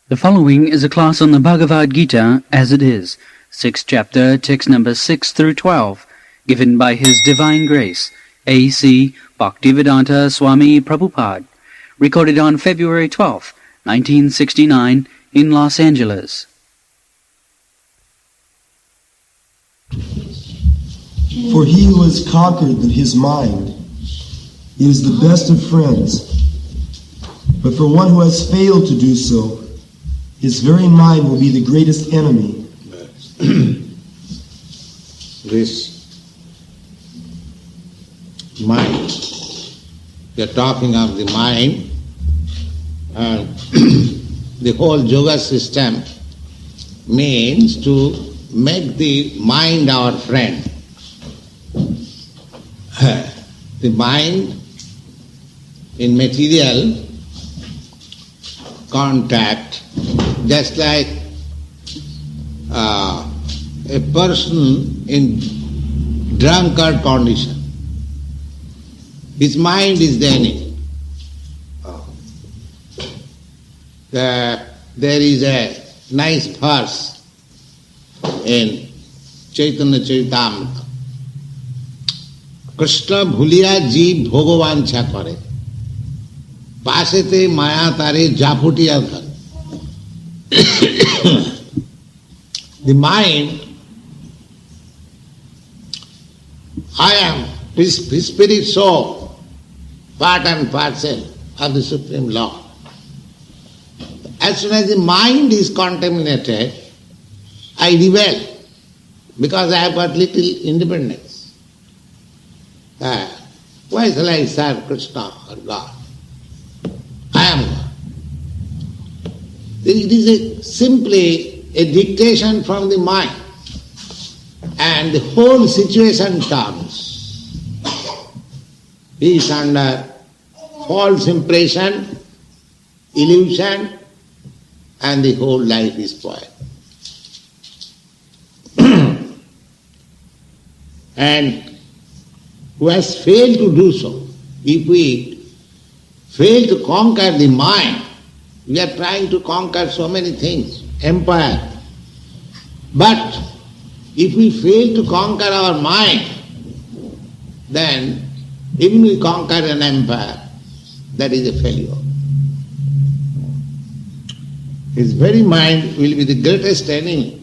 The following is a class on the Bhagavad Gita as it is, 6th chapter, text number 6 through 12, given by His Divine Grace, A.C. Bhaktivedanta Swami Prabhupada, recorded on February 12, 1969, in Los Angeles. For he who has conquered his mind is the best of friends. But for one who has failed to do so, his very mind will be the greatest enemy. This mind, we are talking of the mind, and the whole yoga system means to make the mind our friend. The mind in material contact, just like a person in drunkard condition. His mind is the enemy. There is a nice verse in Chaitanya Charitamrita. Krishna bhuliya jeev bhogavancha kare, pasete maya tare japutiya dhar. The mind, I am his spirit soul, part and parcel of the Supreme Lord. As soon as the mind is contaminated, I rebel because I have got little independence. Why shall I serve Krishna or God? I am God. It is simply a dictation from the mind, and the whole situation turns. He is under false impression, illusion, and the whole life is spoiled. And who has failed to do so, if we fail to conquer the mind, we are trying to conquer so many things, empire. But if we fail to conquer our mind, then even we conquer an empire, that is a failure. His very mind will be the greatest enemy.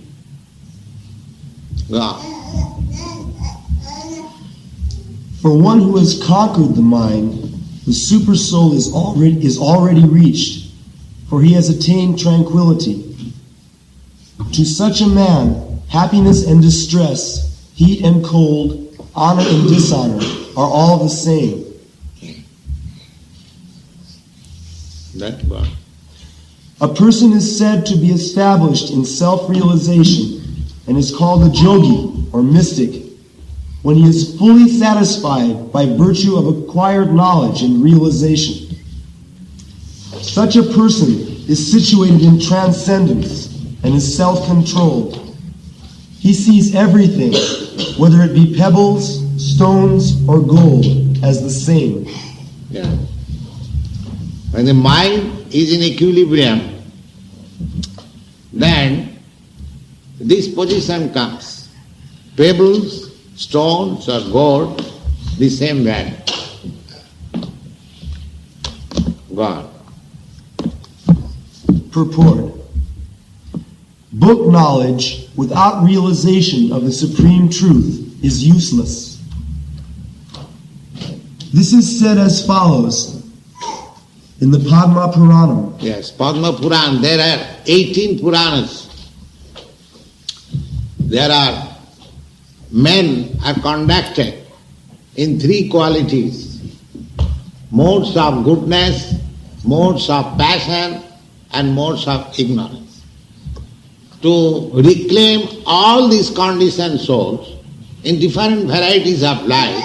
God. For one who has conquered the mind, the super soul is already reached, for he has attained tranquility. To such a man, happiness and distress, heat and cold, honor and dishonor are all the same. That God. A person is said to be established in self-realization and is called a yogi or mystic when he is fully satisfied by virtue of acquired knowledge and realization. Such a person is situated in transcendence and is self-controlled. He sees everything, whether it be pebbles, stones, or gold, as the same. Yeah. When the mind is in equilibrium, then this position comes. Pebbles, stones or gold, the same value. God. Purport. Book knowledge without realization of the supreme truth is useless. This is said as follows in the Padma Puranam. Yes, Padma Puran, there are 18 Puranas. There are men are conducted in three qualities: modes of goodness, modes of passion, and modes of ignorance. To reclaim all these conditioned souls in different varieties of life,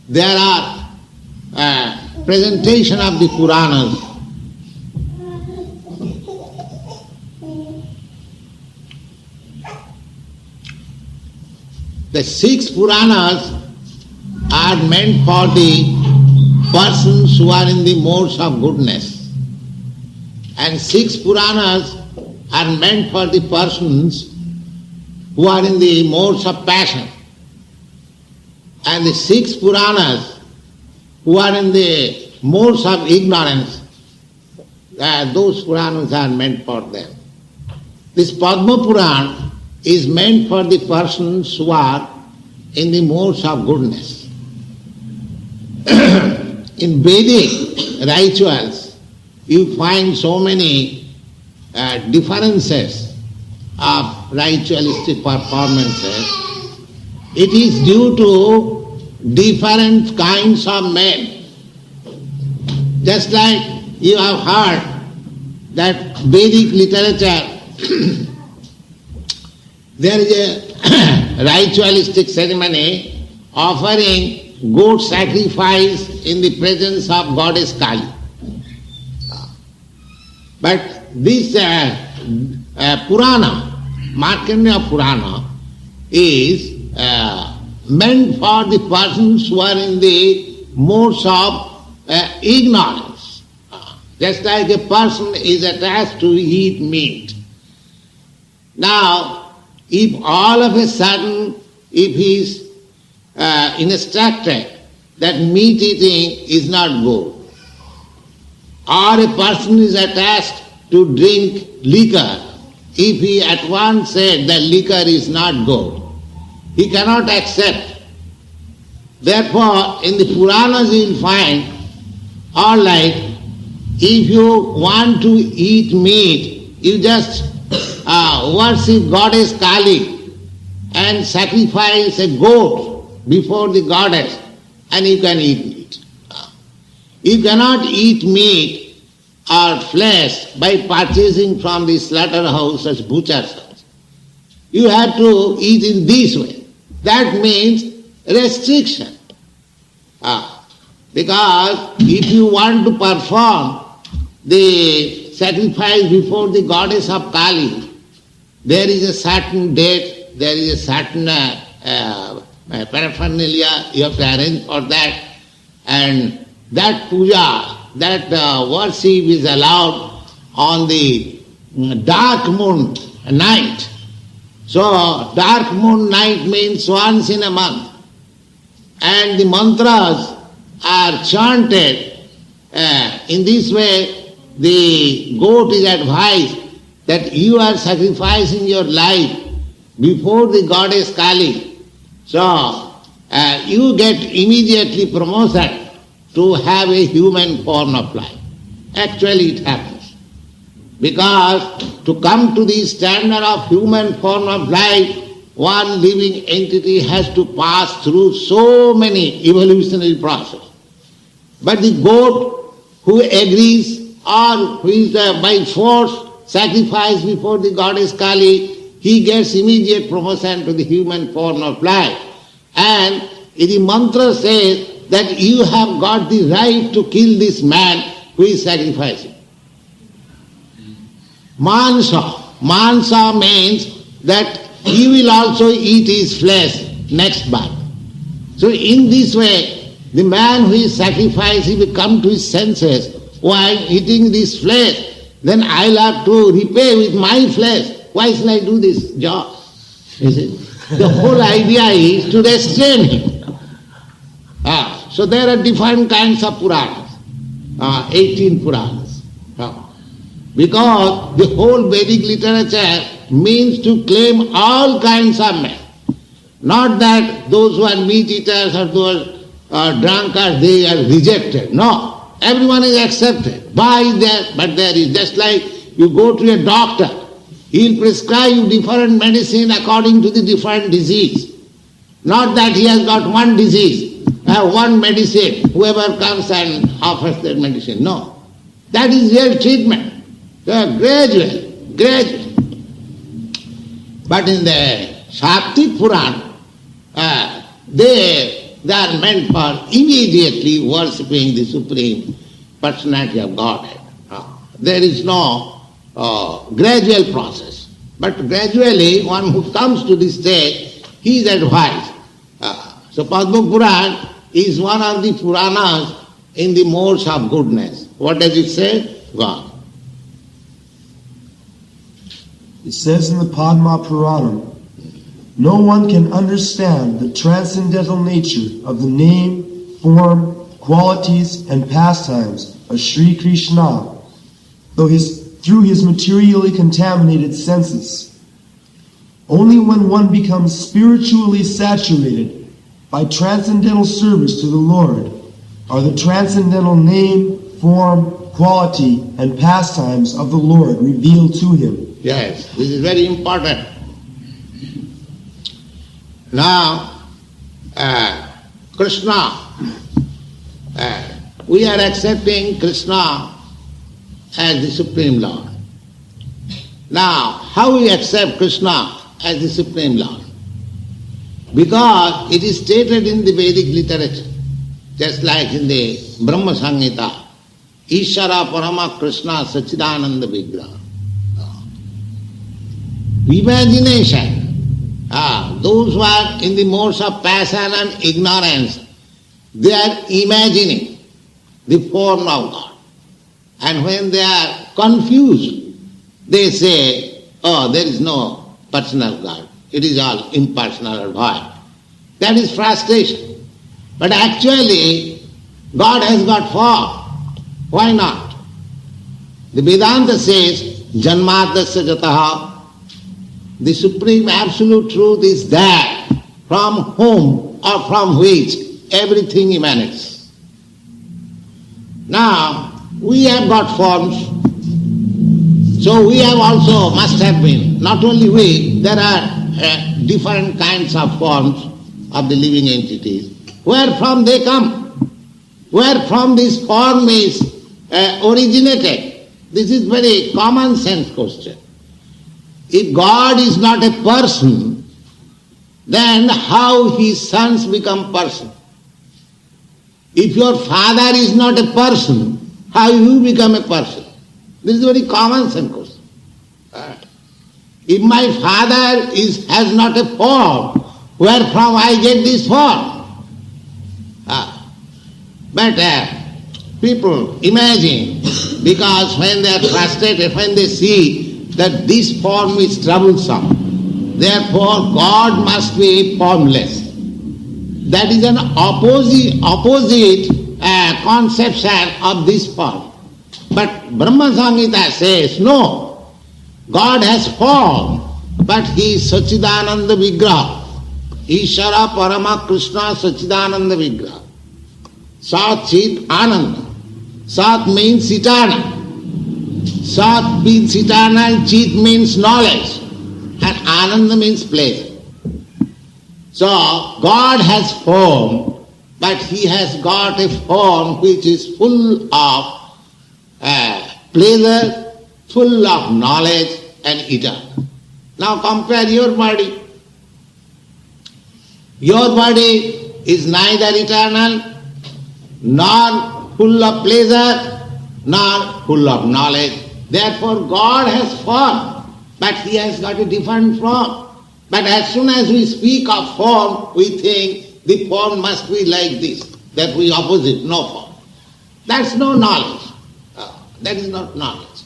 there are presentation of the Puranas. The 6 Puranas are meant for the persons who are in the modes of goodness. And 6 Puranas are meant for the persons who are in the modes of passion. And the 6 Puranas who are in the modes of ignorance, those Puranas are meant for them. This Padma Purana is meant for the persons who are in the modes of goodness. In Vedic rituals, you find so many differences of ritualistic performances. It is due to different kinds of men. Just like you have heard that Vedic literature, there is a ritualistic ceremony offering goat sacrifice in the presence of goddess Kali. But this Purana, Markandeya Purana, is meant for the persons who are in the modes of ignorance. Just like a person is attached to eat meat. Now, if all of a sudden, if he is instructed that meat eating is not good, or a person is attached to drink liquor, if he at once said that liquor is not good, he cannot accept. Therefore, in the Puranas you will find, all right, if you want to eat meat, you just worship goddess Kali and sacrifice a goat before the goddess and you can eat meat. You cannot eat meat or flesh by purchasing from the slaughterhouse as butcher's house. You have to eat in this way. That means restriction. Because if you want to perform the sacrifice before the goddess of Kali, there is a certain date, there is a certain paraphernalia you have to arrange for that, and that puja, that worship is allowed on the dark moon night. So dark moon night means once in a month, and the mantras are chanted. In this way, the goat is advised that you are sacrificing your life before the goddess Kali. So you get immediately promotion to have a human form of life. Actually it happens. Because to come to the standard of human form of life, one living entity has to pass through so many evolutionary processes. But the goat who agrees or who is by force sacrificed before the goddess Kali, he gets immediate promotion to the human form of life. And the mantra says that you have got the right to kill this man who is sacrificing. Mansa means that he will also eat his flesh next birth. So in this way, the man who is sacrificing will come to his senses. While eating this flesh, then I'll have to repay with my flesh. Why shall I do this job? You see? The whole idea is to restrain him. So there are different kinds of Puranas, 18 Puranas. Because the whole Vedic literature means to claim all kinds of men. Not that those who are meat eaters or those drunkards, they are rejected. No. Everyone is accepted. But there is just like you go to a doctor, he will prescribe you different medicine according to the different disease. Not that he has got one disease, one medicine, whoever comes and offers that medicine. No. That is real treatment. Gradual. But in the Shakti Purana, they are meant for immediately worshipping the Supreme Personality of Godhead. There is no gradual process. But gradually, one who comes to this stage, he is advised. So Padma Purana is one of the Puranas in the modes of goodness. What does it say? God. It says in the Padma Puranam, no one can understand the transcendental nature of the name, form, qualities, and pastimes of Sri Krishna through his materially contaminated senses. Only when one becomes spiritually saturated by transcendental service to the Lord are the transcendental name, form, quality, and pastimes of the Lord revealed to him. Yes, this is very important. Now, Krishna, we are accepting Krishna as the Supreme Lord. Now, how we accept Krishna as the Supreme Lord? Because it is stated in the Vedic literature, just like in the Brahma Samhita, Ishara Parama Krishna Sachidananda Vigraha. Imagination. Those who are in the modes of passion and ignorance, they are imagining the form of God. And when they are confused, they say, oh, there is no personal God. It is all impersonal or void. That is frustration. But actually, God has got form. Why not? The Vedanta says, Janmadasya Jataha. The supreme absolute truth is that from whom or from which everything emanates. Now, we have got forms, so we have also must have been, not only we, there are different kinds of forms of the living entities. Where from they come? Where from this form is originated? This is very common sense question. If God is not a person, then how his sons become person? If your father is not a person, how you become a person? This is a very common sense question. If my father has not a form, where from I get this form? But people imagine, because when they are frustrated, when they see that this form is troublesome, therefore God must be formless. That is an opposite conception of this form. But Brahma Samhita says, no, God has form, but he is Sachidananda Vigraha. Ishara Parama Krishna Sachidananda Vigraha. Sat Chit Ananda. Sat means eternal. Sat means eternal, Chit means knowledge, and Ananda means pleasure. So, God has form, but he has got a form which is full of pleasure, full of knowledge and eternal. Now compare your body. Your body is neither eternal, nor full of pleasure, nor full of knowledge. Therefore God has form, but he has got a different form. But as soon as we speak of form, we think the form must be like this, that we opposite, no form. That's no knowledge. That is not knowledge.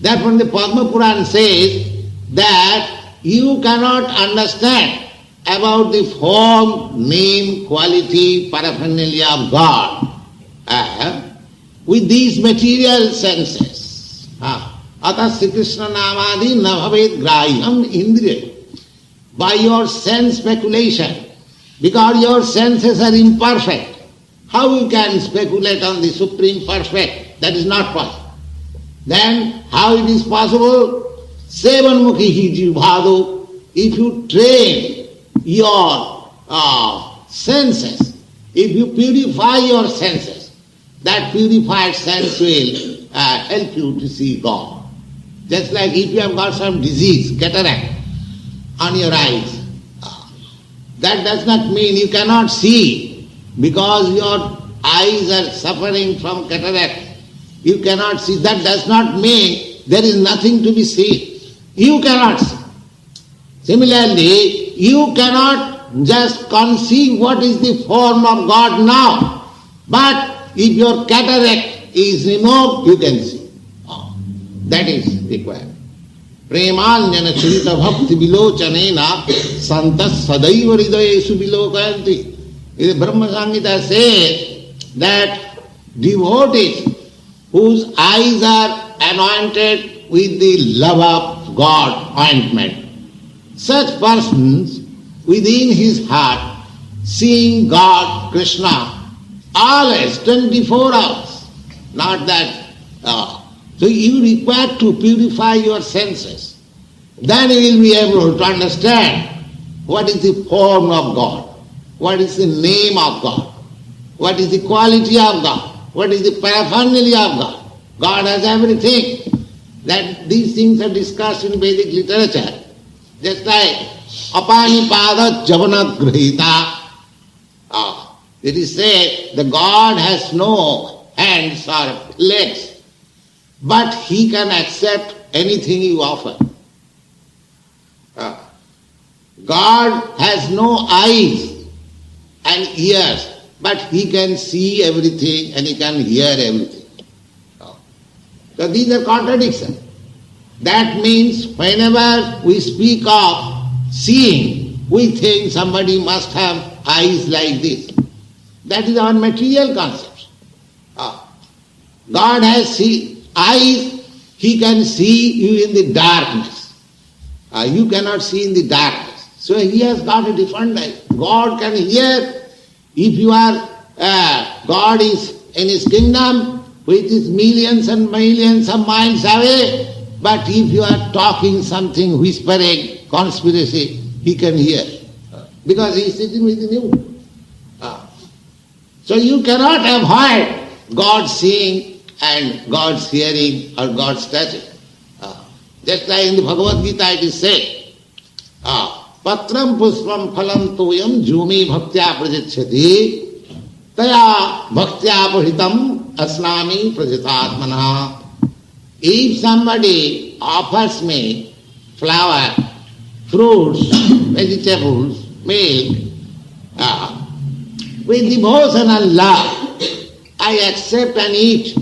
Therefore the Padma Purana says that you cannot understand about the form, name, quality, paraphernalia of God with these material senses. Atas Sri Krishna Namadi Navaved Graham Indriya. By your sense speculation, because your senses are imperfect, how you can speculate on the Supreme Perfect? That is not possible. Then how it is possible? Sevanmukhi jivhado. If you train your senses, if you purify your senses, that purified sense will help you to see God. Just like if you have got some disease, cataract, on your eyes, that does not mean you cannot see, because your eyes are suffering from cataract. You cannot see. That does not mean there is nothing to be seen. You cannot see. Similarly, you cannot just conceive what is the form of God now. But if your cataract is removed, you can see. That is required. Premanjana churita bhakti vilochanena santas sadaiva hridayesu vilokayanti. The Brahma Samhita says that devotees whose eyes are anointed with the love of God ointment, such persons within his heart seeing God, Krishna, always 24 hours. Not that. So you require to purify your senses. Then you will be able to understand what is the form of God, what is the name of God, what is the quality of God, what is the paraphernalia of God. God has everything. That these things are discussed in Vedic literature. Just like apanipada javana grihita. It is said the God has no hands or legs, but he can accept anything you offer. God has no eyes and ears, but he can see everything and he can hear everything. So these are contradictions. That means whenever we speak of seeing, we think somebody must have eyes like this. That is our material concept. God has eyes, he can see you in the darkness. You cannot see in the darkness. So he has got a different eye. God can hear. If you are, God is in his kingdom, which is millions and millions of miles away, but if you are talking something, whispering, conspiracy, he can hear. Because he is sitting within you. So you cannot avoid God seeing and God's hearing or God's touching. Just like in the Bhagavad Gita it is said, Patram puspam phalam toyam jumi bhaktya prajachyati taya bhaktya pahitam asnami prajatatmana. If somebody offers me flower, fruits, vegetables, milk, with devotional love, I accept and eat.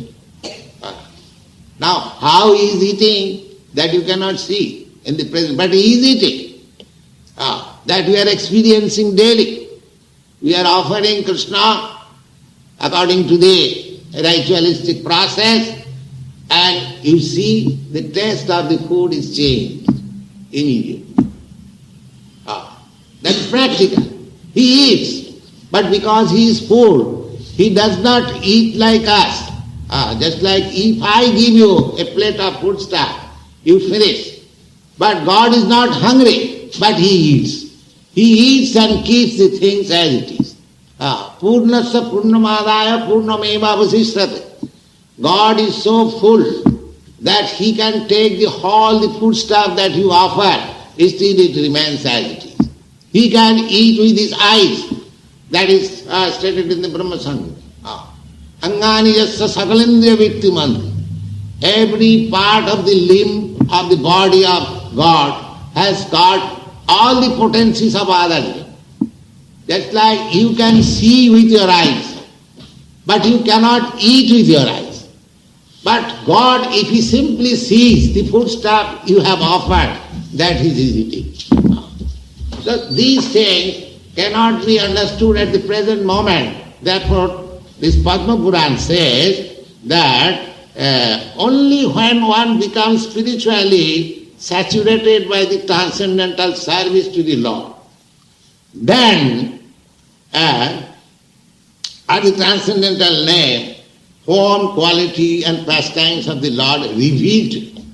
Now, how he is eating, that you cannot see in the present, but he is eating. That we are experiencing daily. We are offering Krishna according to the ritualistic process, and you see the taste of the food is changed immediately. That is practical. He eats, but because he is full, he does not eat like us. Just like if I give you a plate of food stuff, you finish. But God is not hungry, but he eats. He eats and keeps the things as it is. Purnasya purnamadaya purnameva vasishrate. God is so full that he can take all the food stuff that you offer, still it remains as it is. He can eat with his eyes. That is stated in the Brahma Samhita. Angani yasya sakalindriya viktimanti. Every part of the limb of the body of God has got all the potencies of other limb. Just like you can see with your eyes, but you cannot eat with your eyes. But God, if he simply sees the food stuff you have offered, that he is eating. So these things cannot be understood at the present moment. Therefore, this Padma Puran says that only when one becomes spiritually saturated by the transcendental service to the Lord, then are the transcendental name, form, quality and pastimes of the Lord revealed to you.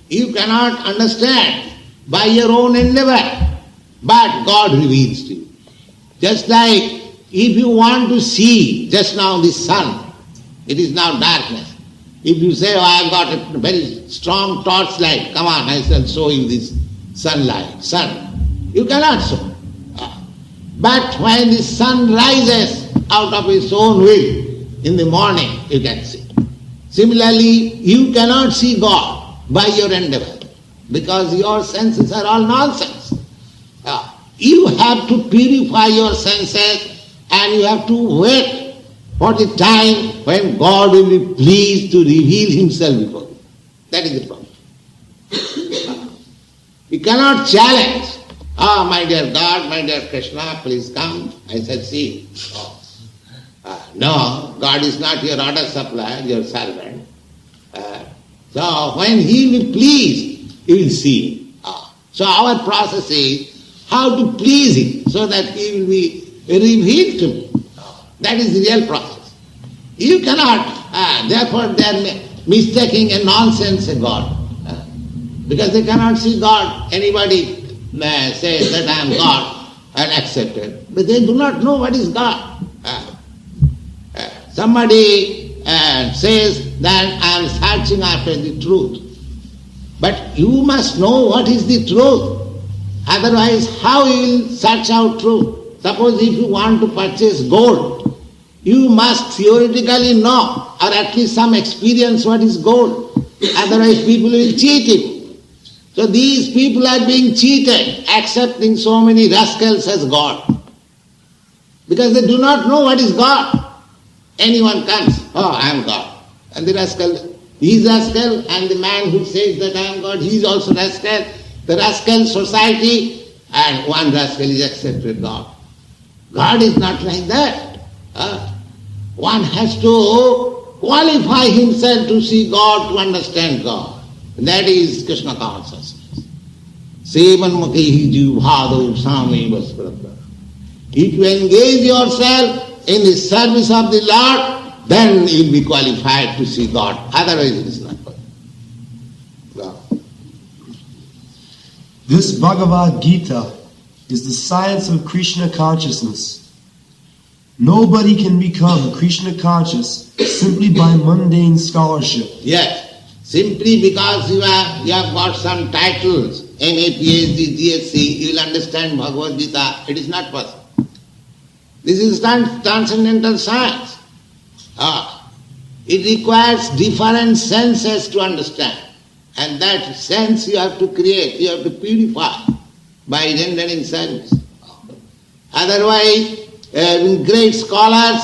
You cannot understand by your own endeavor, but God reveals to you. Just like if you want to see just now the sun, it is now darkness. If you say, I have got a very strong torchlight, come on, I shall show you this sunlight, sun. You cannot show. But when the sun rises out of its own will, in the morning you can see. Similarly, you cannot see God by your endeavor, because your senses are all nonsense. You have to purify your senses, and you have to wait for the time when God will be pleased to reveal himself before you. That is the problem. You cannot challenge. Ah, my dear God, my dear Krishna, please come. I said, see. No, God is not your order supplier, your servant. So when He will please, you will see. So our process is how to please Him so that He will be revealed to me. That is the real process. You cannot, therefore they are mistaking a nonsense a God. Because they cannot see God. Anybody says that I am God and accept it. But they do not know what is God. Somebody says that I am searching after the truth. But you must know what is the truth. Otherwise, how you will search out truth? Suppose if you want to purchase gold, you must theoretically know, or at least some experience what is gold. Otherwise, people will cheat it. So these people are being cheated, accepting so many rascals as God. Because they do not know what is God. Anyone comes, oh, I am God. And the rascal, he is rascal, and the man who says that I am God, he is also rascal. The rascal society, and one rascal is accepted God. God is not like that. One has to qualify himself to see God, to understand God. That is Krishna consciousness. Sevanmukhi jivhado sami vasprata. If you engage yourself in the service of the Lord, then you will be qualified to see God. Otherwise it is not possible. This Bhagavad Gita is the science of Krishna consciousness. Nobody can become Krishna conscious simply by mundane scholarship. Yes. Simply because you have got some titles, MA, PhD, DSc, you will understand Bhagavad Gita. It is not possible. This is transcendental science. It requires different senses to understand. And that sense you have to create, you have to purify by rendering service. Otherwise, great scholars,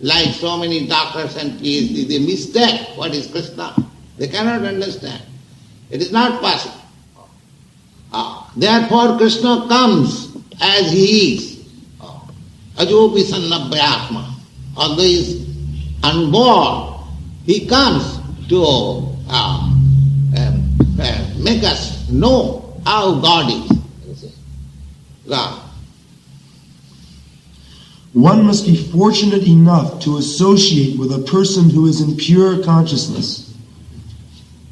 like so many doctors and PhD, they mistake what is Krishna. They cannot understand. It is not possible. Therefore Krishna comes as He is. Ajopi sannabhyatma. Although He is unborn, He comes to make us know how God is. God. One must be fortunate enough to associate with a person who is in pure consciousness.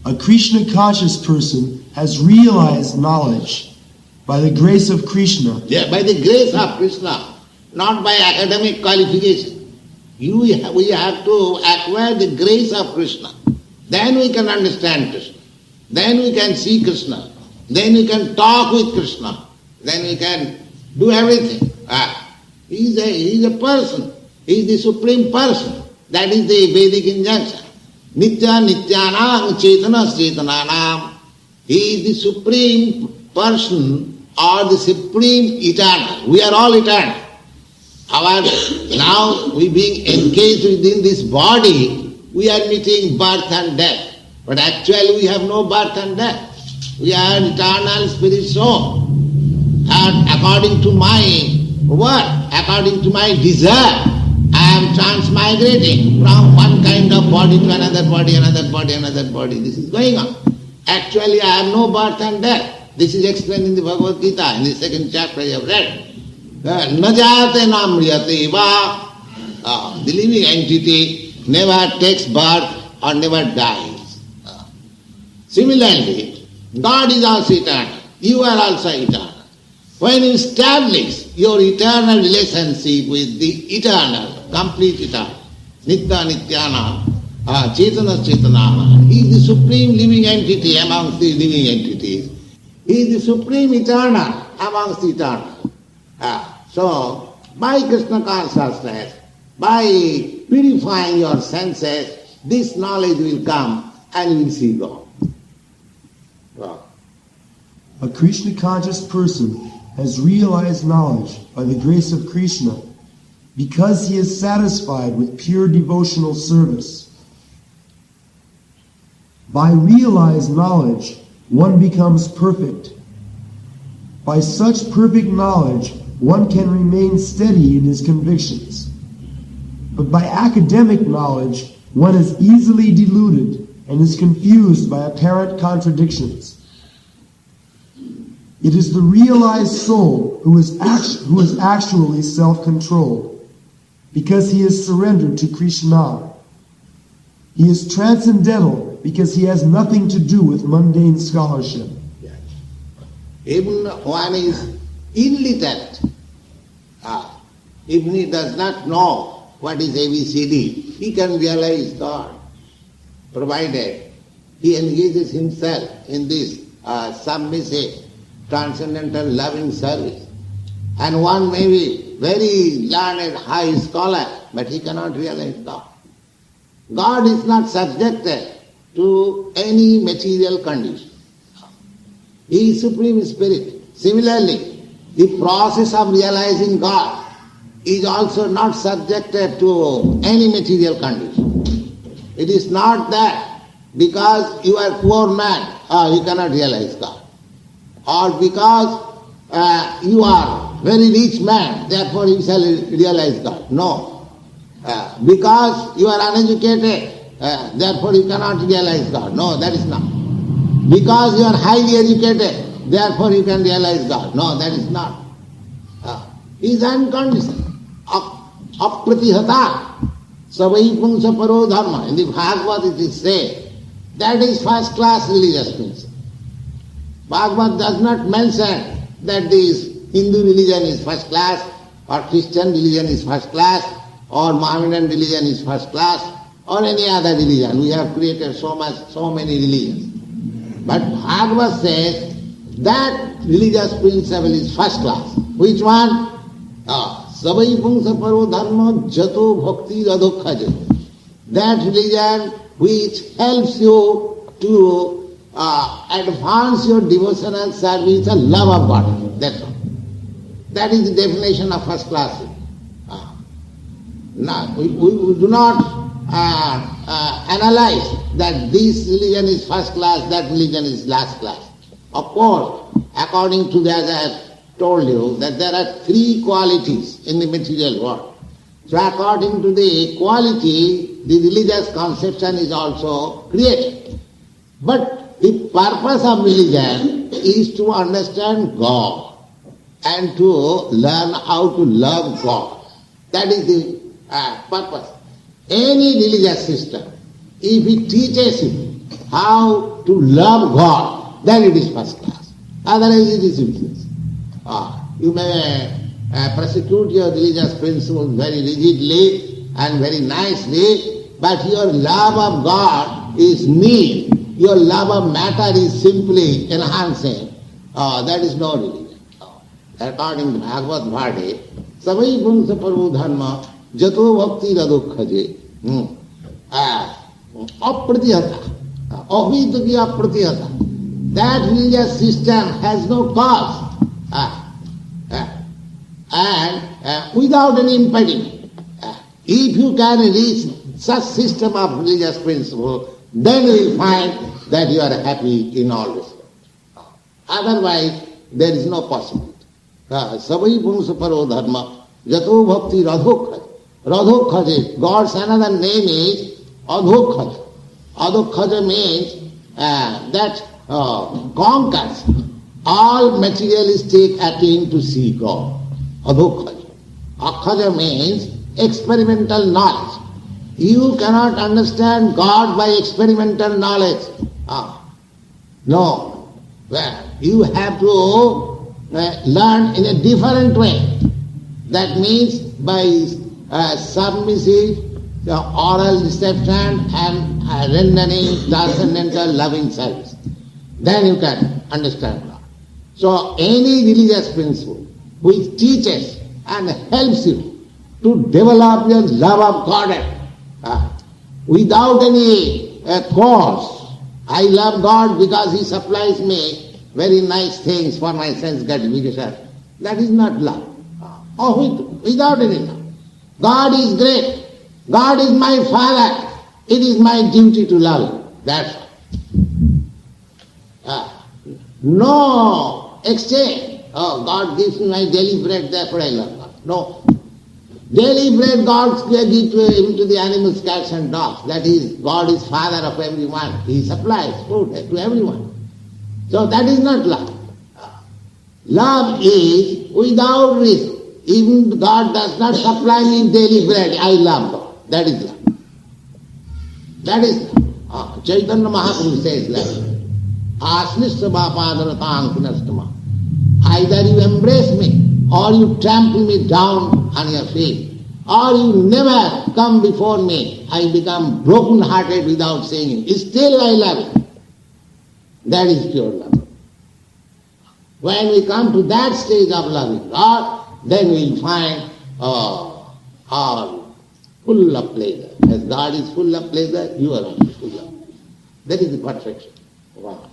A Krishna conscious person has realized knowledge by the grace of Krishna. Yeah, by the grace of Krishna, not by academic qualification. We have to acquire the grace of Krishna. Then we can understand Krishna. Then we can see Krishna. Then we can talk with Krishna. Then we can do everything. He is a person. He is the supreme person. That is the Vedic injunction. Nitya nityanam chetanas chetananam. He is the supreme person or the supreme eternal. We are all eternal. Now we being engaged within this body, we are meeting birth and death. But actually we have no birth and death. We are eternal spirit soul. And according to my work, according to my desire, I am transmigrating from one kind of body to another body, another body, another body. This is going on. Actually, I have no birth and death. This is explained in the Bhagavad Gita, in the second chapter you have read. Najate namriyate va. The living entity never takes birth or never dies. Similarly, God is also eternal. You are also eternal. When you establish your eternal relationship with the eternal, complete eternal, Nitya Nityana, Chetana Chetanana, He is the supreme living entity amongst the living entities. He is the supreme eternal amongst the eternal. So, by Krishna consciousness, by purifying your senses, this knowledge will come and you will see God. A Krishna conscious person has realized knowledge by the grace of Krishna because he is satisfied with pure devotional service. By realized knowledge, one becomes perfect. By such perfect knowledge, one can remain steady in his convictions. But by academic knowledge, one is easily deluded and is confused by apparent contradictions. It is the realized soul who is actually self-controlled, because he is surrendered to Krishna. He is transcendental because he has nothing to do with mundane scholarship. Yes. Even one is illiterate, even he does not know what is ABCD, he can realize God, provided he engages himself in this submissive, transcendental loving service. And one may be very learned, high scholar, but he cannot realize God. God is not subjected to any material condition. He is Supreme Spirit. Similarly, the process of realizing God is also not subjected to any material condition. It is not that because you are a poor man, you cannot realize God. Or because you are very rich man, therefore you shall realize God. No. Because you are uneducated, therefore you cannot realize God. No, that is not. Because you are highly educated, therefore you can realize God. No, that is not. He is unconditional. Apratihata. Savai pungsa paro dharma. In the Bhagavad it is said, that is first class religious principle. Bhagavad does not mention that this Hindu religion is first class, or Christian religion is first class, or Mohammedan religion is first class, or any other religion. We have created so many religions. But Bhagavad says that religious principle is first class. Which one? Savai pungsa paro dharma jato bhakti radhokhaja. That religion which helps you to advance your devotional service and love of God. That's all. That is the definition of first class. Now, we do not analyze that this religion is first class, that religion is last class. Of course, according to that, I have told you that there are three qualities in the material world. So according to the quality, the religious conception is also created. But the purpose of religion is to understand God and to learn how to love God. That is the purpose. Any religious system, if it teaches you how to love God, then it is first class. Otherwise it is useless. You may prosecute your religious principles very rigidly and very nicely, but your love of God is nil. Your love of matter is simply enhancing. That is no religion. According to Bhagavad Bhadi, savai pungsa paro dharma jato bhakti radhokhaje. Apratihata. Ahituki apratihata. That religious system has no cause. And without any impediment. If you can reach such system of religious principle, then you will find that you are happy in all respects. Otherwise, there is no possibility. Savai pungsa paro dharma jato bhakti radhokhaja. Radhokhaja, God's another name is adhokhaja. Adhokhaja means that conquers all materialistic attempt to see God. Adhokhaja. Akhaja means experimental knowledge. You cannot understand God by experimental knowledge. No. Well, you have to learn in a different way. That means by submissive oral reception and rendering transcendental loving service. Then you can understand God. So any religious principle which teaches and helps you to develop your love of God without any cause. I love God because He supplies me very nice things for my sense gratification. That is not love. Without any love. God is great. God is my Father. It is my duty to love Him. That's all. No exchange. Oh, God gives me my daily bread, therefore I love God. No. Daily bread God gives to the animals, cats and dogs. That is, God is father of everyone. He supplies food to everyone. So that is not love. Love is without risk. Even God does not supply me daily bread, I love God. That is love. That is love. Chaitanya Mahaprabhu says like, Asnishta Bapadaratan Kunastama. Either you embrace me, or you trample me down on your feet, or you never come before me. I become broken-hearted without saying it. Still I love you. That is pure love. When we come to that stage of loving God, then we will find all full of pleasure. As God is full of pleasure, you are also full of pleasure. That is the perfection. Wow.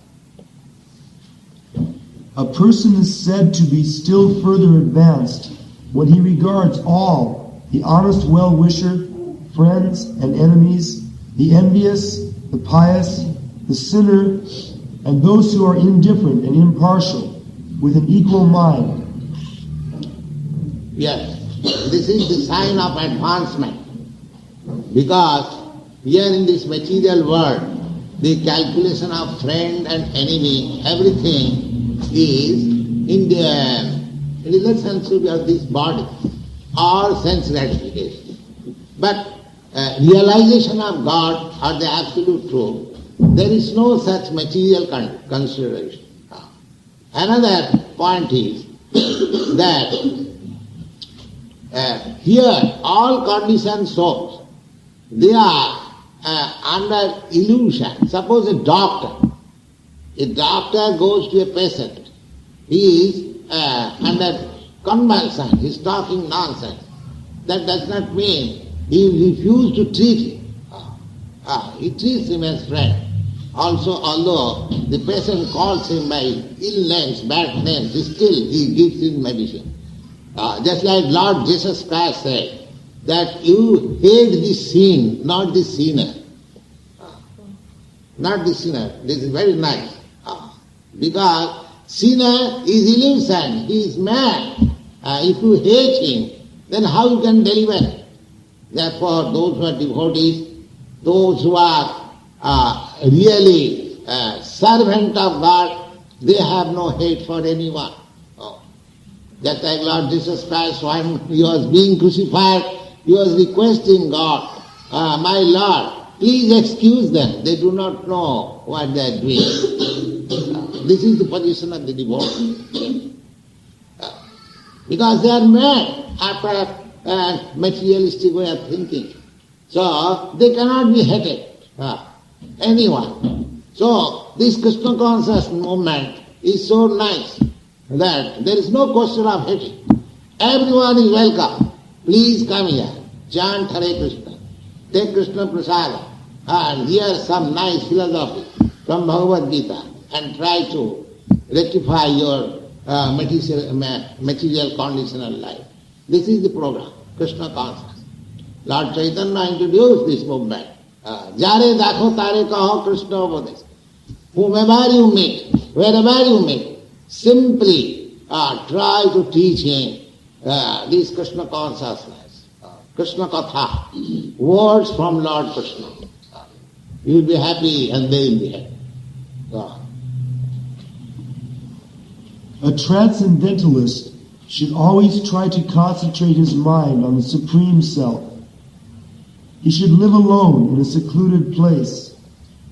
A person is said to be still further advanced when he regards all, the honest well-wisher, friends and enemies, the envious, the pious, the sinner, and those who are indifferent and impartial, with an equal mind. Yes, this is the sign of advancement. Because here in this material world, the calculation of friend and enemy, everything is in the relationship of this body or sense gratification. But realization of God or the absolute truth, there is no such material consideration. Another point is that here all conditioned souls, they are under illusion. Suppose a doctor goes to a patient, he is under convulsion, he is talking nonsense. That does not mean he refuses to treat him. He treats him as friend. Also, although the patient calls him by ill names, bad names, still he gives him medicine. Just like Lord Jesus Christ said, that you hate the sin, not the sinner. Not the sinner. This is very nice. Because sinner is illusion, he is mad. If you hate him, then how you can deliver? Therefore, those who are devotees, those who are really servant of God, they have no hate for anyone. Just like Lord Jesus Christ, when he was being crucified, he was requesting God, my Lord, please excuse them. They do not know what they are doing. This is the position of the devotee. Because they are mad after a materialistic way of thinking. So they cannot be hated. Anyone. So this Krishna conscious movement is so nice that there is no question of hating. Everyone is welcome. Please come here. Chant Hare Krishna. Take Krishna Prasada and hear some nice philosophy from Bhagavad Gita and try to rectify your material conditional life. This is the program, Krishna consciousness. Lord Chaitanya introduced this movement. Jare dakho tare kaho Krishna upadesh. Whomever you meet, wherever you meet, simply try to teach him this Krishna consciousness, Krishna Katha, words from Lord Krishna. You will be happy and they will be happy. A transcendentalist should always try to concentrate his mind on the Supreme Self. He should live alone in a secluded place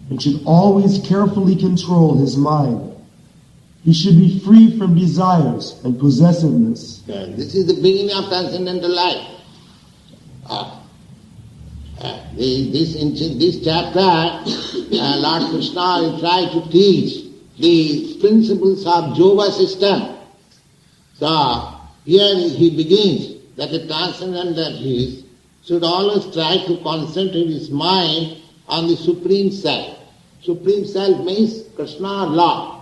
and should always carefully control his mind. He should be free from desires and possessiveness. This is the beginning of transcendental life. This chapter, Lord Krishna will try to teach the principles of yoga system. So here he begins that a transcendentalist should always try to concentrate his mind on the Supreme Self. Supreme Self means Krishna, Lord.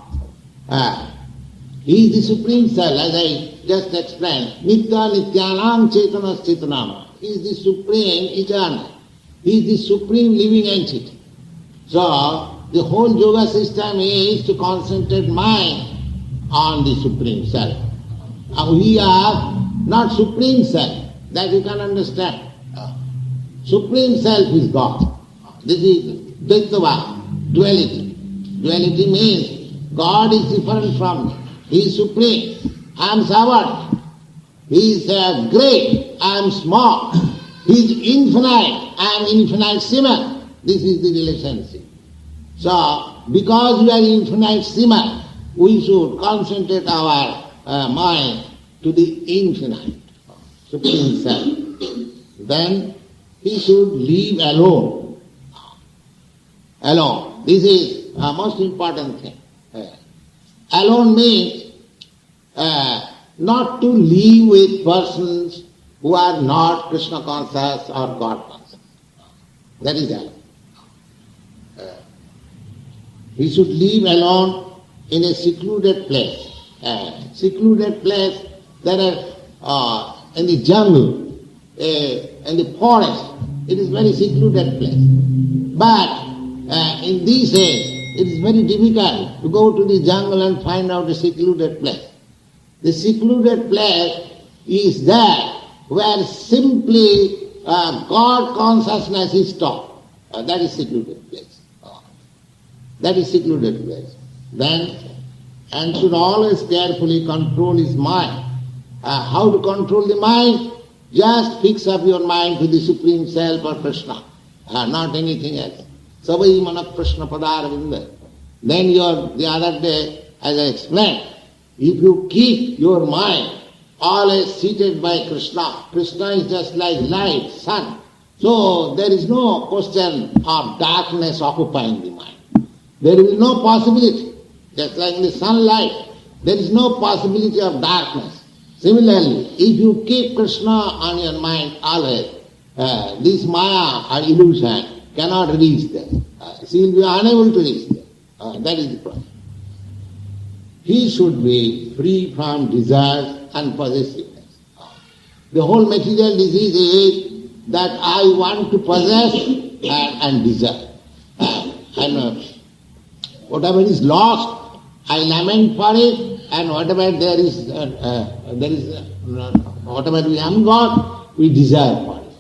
He is the Supreme Self, as I just explained. Nitya Nityanam Chaitanas Chaitanama. He is the Supreme Eternal. He is the Supreme Living Entity. So, the whole yoga system is to concentrate mind on the Supreme Self. We are not Supreme Self, that you can understand. Supreme Self is God. This is Dvaitava, duality. Duality means God is different from me. He is supreme. I am subordinate. He is great. I am small. He is infinite. I am infinitesimal. This is the relationship. So, because we are infinitesimal, we should concentrate our mind to the infinite, Supreme Self. Then he should live alone. Alone. This is a most important thing. Alone means not to live with persons who are not Krishna conscious or God conscious. That is alone. He should live alone in a secluded place. Secluded place, there are in the jungle, in the forest, it is very secluded place. But in these days, it is very difficult to go to the jungle and find out a secluded place. The secluded place is there where simply God consciousness is taught. That is secluded place. That is secluded place. Then, and should always carefully control his mind. How to control the mind? Just fix up your mind to the Supreme Self or Krishna, not anything else. Savai manak Krishna padaravinda. Then the other day, as I explained, if you keep your mind always seated by Krishna, Krishna is just like light, sun. So there is no question of darkness occupying the mind. There will be no possibility. Just like in the sunlight, there is no possibility of darkness. Similarly, if you keep Krishna on your mind always, this Maya or illusion cannot reach there. She will be unable to reach there. That is the problem. He should be free from desires and possessiveness. The whole material disease is that I want to possess and desire. And whatever is lost, I lament for it, and whatever whatever we haven't got, we desire for it.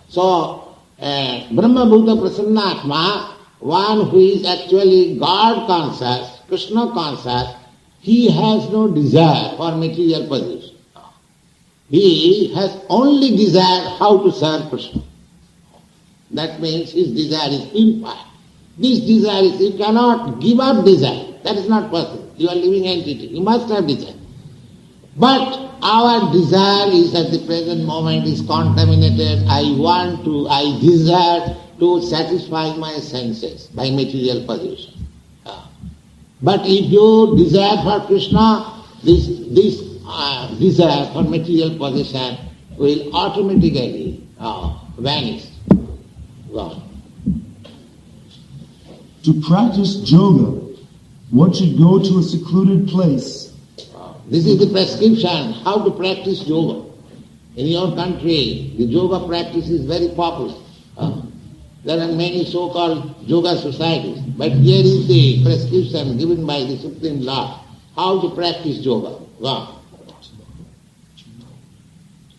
So, Brahma Bhuta Prasannatma, one who is actually God conscious, Krishna conscious, he has no desire for material possession. He has only desire how to serve Krishna. That means his desire is purified. This desire is, you cannot give up desire. That is not possible. You are living entity. You must have desire. But our desire is at the present moment is contaminated. I desire to satisfy my senses by material possession. But if you desire for Krishna, this desire for material possession will automatically vanish. Gone. To practice yoga, one should go to a secluded place. This is the prescription, how to practice yoga. In your country, the yoga practice is very popular. There are many so-called yoga societies, but here is the prescription given by the Supreme Lord, how to practice yoga. Wow.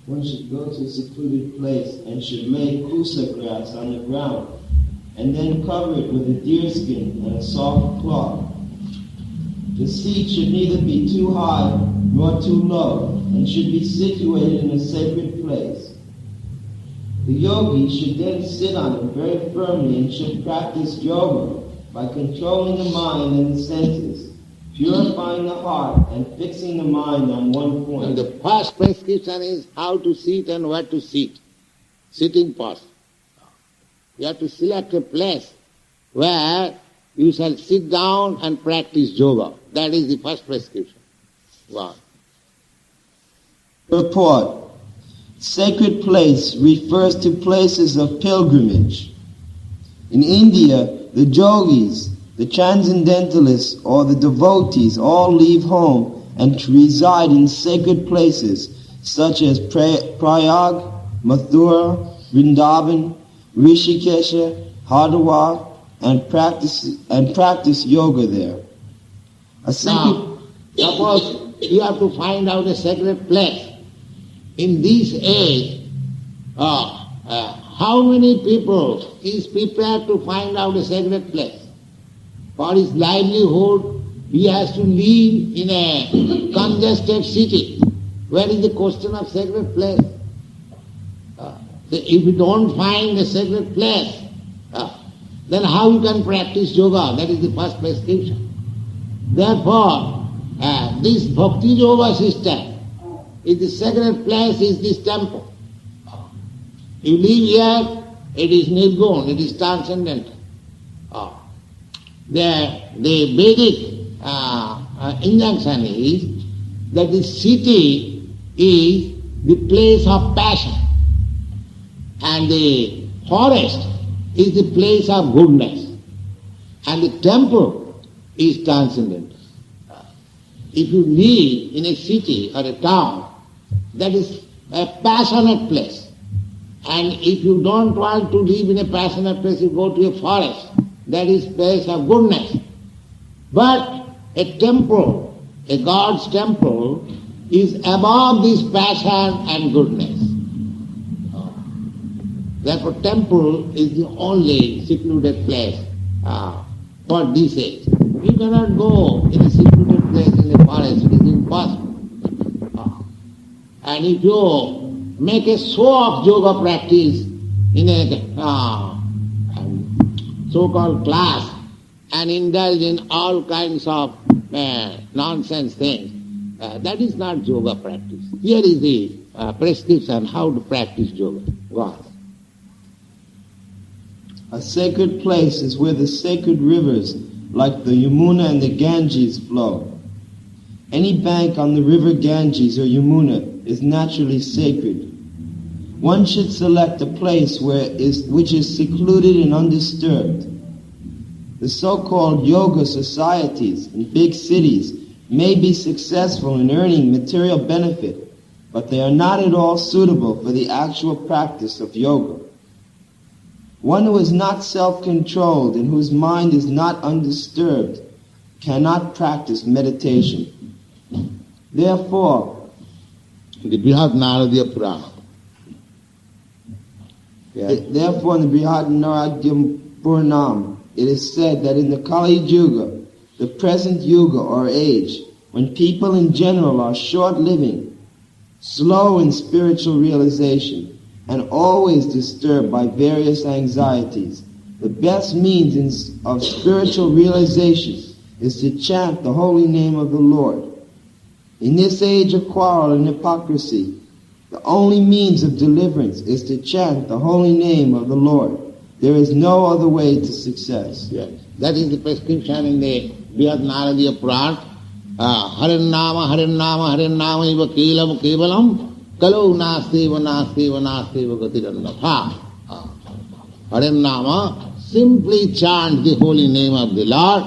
One should go to a secluded place and should lay kusa grass on the ground, and then cover it with a deerskin and a soft cloth. The seat should neither be too high nor too low, and should be situated in a sacred place. The yogi should then sit on it very firmly and should practice yoga by controlling the mind and the senses, purifying the heart and fixing the mind on one point. And the first prescription is how to sit and where to sit. Sitting posture. You have to select a place where you shall sit down and practice yoga. That is the first prescription. Wow. Purport. Sacred place refers to places of pilgrimage. In India, the yogis, the transcendentalists, or the devotees all leave home and reside in sacred places such as Prayag, Mathura, Vrindavan, Rishikesha, Hardwar, and practice yoga there. Suppose you have to find out a sacred place. In this age, how many people is prepared to find out a sacred place? For his livelihood, he has to live in a congested city. Where is the question of sacred place? If you don't find a sacred place, then how you can practice yoga? That is the first prescription. Therefore, this bhakti yoga system is the sacred place, is this temple. You live here, it is nirgun, it is transcendental. The Vedic injunction is that the city is the place of passion and the forest is the place of goodness and the temple is transcendental. If you live in a city or a town, that is a passionate place. And if you don't want to live in a passionate place, you go to a forest. That is place of goodness. But a temple, a God's temple, is above this passion and goodness. Therefore, temple is the only secluded place for this age. You cannot go in a secluded place in the forest, it is impossible. And if you make a show of yoga practice in a so-called class and indulge in all kinds of nonsense things, that is not yoga practice. Here is the prescription how to practice yoga. Go on. A sacred place is where the sacred rivers like the Yamuna and the Ganges flow. Any bank on the river Ganges or Yamuna is naturally sacred. One should select a place which is secluded and undisturbed. The so-called yoga societies in big cities may be successful in earning material benefit, but they are not at all suitable for the actual practice of yoga. One who is not self-controlled and whose mind is not undisturbed cannot practice meditation. Therefore, the Brihad Naradiya Purana. Therefore, in the Brihad Naradiya Puranam, it is said that in the Kali Yuga, the present Yuga or age, when people in general are short-living, slow in spiritual realization, and always disturbed by various anxieties, the best means of spiritual realization is to chant the holy name of the Lord. In this age of quarrel and hypocrisy, the only means of deliverance is to chant the holy name of the Lord. There is no other way to success. Yes. That is the prescription in the Brihad Naradiya Purana. Harannama, Harannama, Harannama iva kelam kevalam kalau nastiva nastiva nastiva gatiranatha. Harannama, simply chant the holy name of the Lord,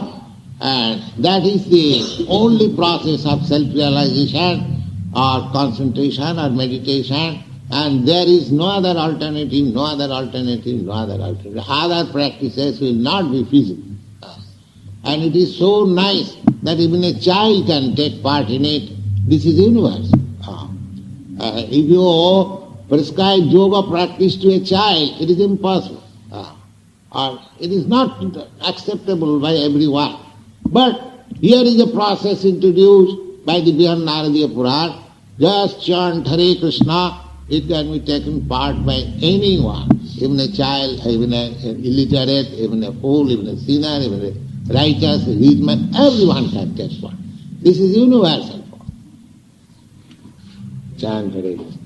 and that is the only process of self-realization or concentration or meditation, and there is no other alternative, no other alternative, no other alternative. Other practices will not be feasible. And it is so nice that even a child can take part in it. This is universal. If you prescribe yoga practice to a child, it is impossible. Or it is not acceptable by everyone. But here is a process introduced by the Brihad Naradiya Purana. Just chant Hare Krishna, it can be taken part by anyone, even a child, even an illiterate, even a fool, even a sinner, even a righteous, a rich man, everyone can take part. This is universal. Chant Hare Krishna.